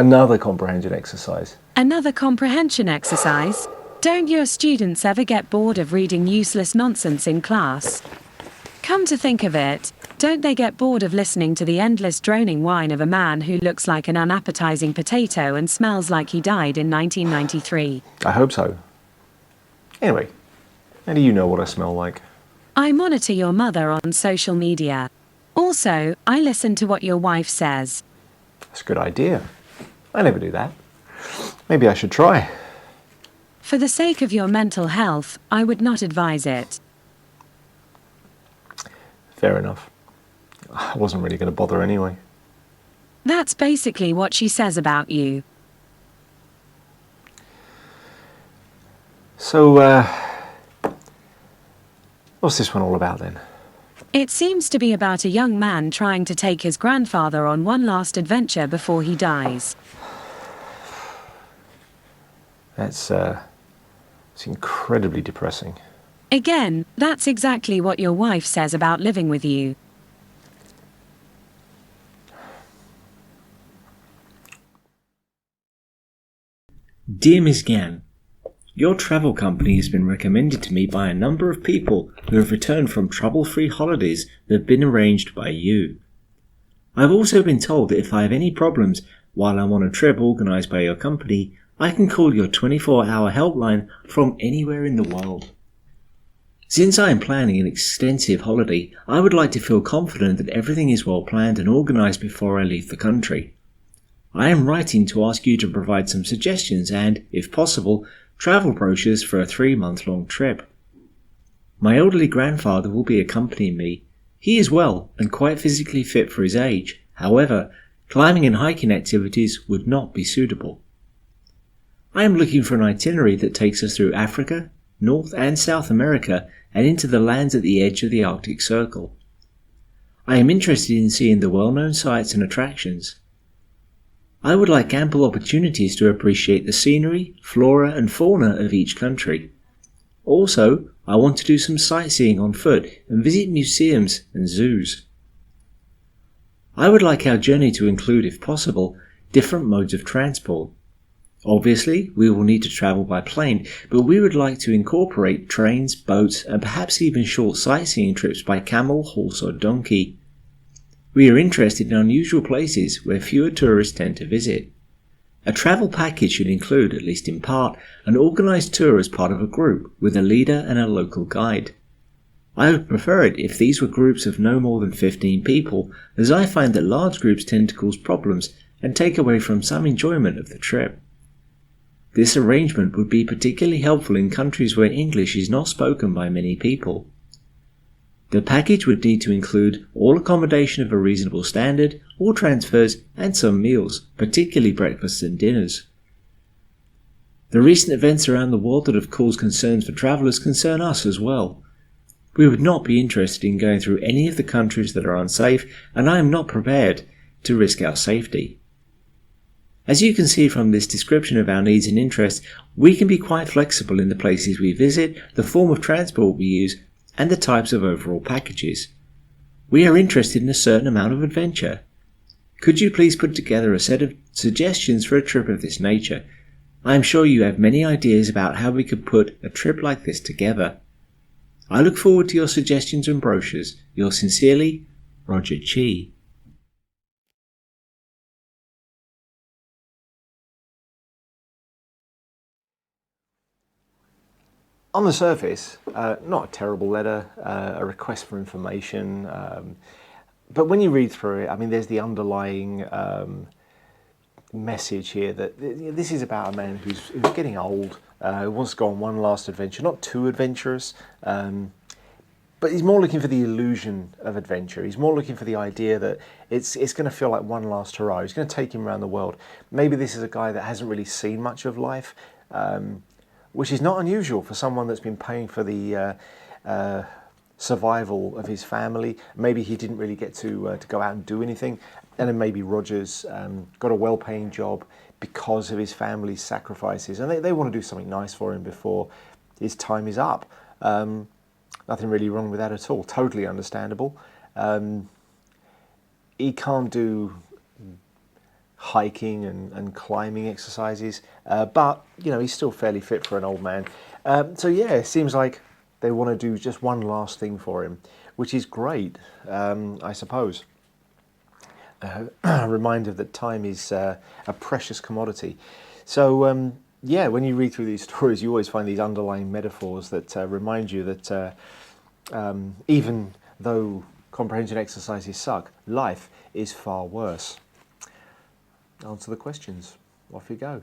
Another comprehension exercise. Another comprehension exercise? Don't your students ever get bored of reading useless nonsense in class? Come to think of it, don't they get bored of listening to the endless droning whine of a man who looks like an unappetizing potato and smells like he died in 1993? I hope so. Anyway, how do you know what I smell like? I monitor your mother on social media. Also, I listen to what your wife says. That's a good idea. I never do that. Maybe I should try. For the sake of your mental health, I would not advise it. Fair enough. I wasn't really going to bother anyway. That's basically what she says about you. So, what's this one all about then? It seems to be about a young man trying to take his grandfather on one last adventure before he dies. It's incredibly depressing. Again, that's exactly what your wife says about living with you. Dear Miss Gann, your travel company has been recommended to me by a number of people who have returned from trouble-free holidays that have been arranged by you. I've also been told that if I have any problems while I'm on a trip organised by your company, I can call your 24-hour helpline from anywhere in the world. Since I am planning an extensive holiday, I would like to feel confident that everything is well planned and organised before I leave the country. I am writing to ask you to provide some suggestions and, if possible, travel brochures for a 3-month-long trip. My elderly grandfather will be accompanying me. He is well and quite physically fit for his age. However, climbing and hiking activities would not be suitable. I am looking for an itinerary that takes us through Africa, North and South America, and into the lands at the edge of the Arctic Circle. I am interested in seeing the well-known sites and attractions. I would like ample opportunities to appreciate the scenery, flora and fauna of each country. Also, I want to do some sightseeing on foot and visit museums and zoos. I would like our journey to include, if possible, different modes of transport. Obviously, we will need to travel by plane, but we would like to incorporate trains, boats, and perhaps even short sightseeing trips by camel, horse or donkey. We are interested in unusual places where fewer tourists tend to visit. A travel package should include, at least in part, an organised tour as part of a group with a leader and a local guide. I would prefer it if these were groups of no more than 15 people, as I find that large groups tend to cause problems and take away from some enjoyment of the trip. This arrangement would be particularly helpful in countries where English is not spoken by many people. The package would need to include all accommodation of a reasonable standard, all transfers, and some meals, particularly breakfasts and dinners. The recent events around the world that have caused concerns for travellers concern us as well. We would not be interested in going through any of the countries that are unsafe, and I am not prepared to risk our safety. As you can see from this description of our needs and interests, we can be quite flexible in the places we visit, the form of transport we use, and the types of overall packages. We are interested in a certain amount of adventure. Could you please put together a set of suggestions for a trip of this nature? I am sure you have many ideas about how we could put a trip like this together. I look forward to your suggestions and brochures. Yours sincerely, Roger Chi. On the surface, not a terrible letter, a request for information, but when you read through it, I mean, there's the underlying message here that this is about a man who's getting old, who wants to go on one last adventure, not too adventurous, but he's more looking for the illusion of adventure. He's more looking for the idea that it's going to feel like one last hurrah. He's going to take him around the world. Maybe this is a guy that hasn't really seen much of life, which is not unusual for someone that's been paying for the survival of his family. Maybe he didn't really get to go out and do anything, and then maybe Roger's got a well-paying job because of his family's sacrifices, and they want to do something nice for him before his time is up. Nothing really wrong with that at all. Totally understandable. He can't do hiking and climbing exercises, but he's still fairly fit for an old man. So yeah, it seems like they want to do just one last thing for him, which is great, I suppose. A reminder that time is a precious commodity. So yeah, when you read through these stories, you always find these underlying metaphors that remind you that even though comprehension exercises suck, life is far worse. Answer the questions. Off you go.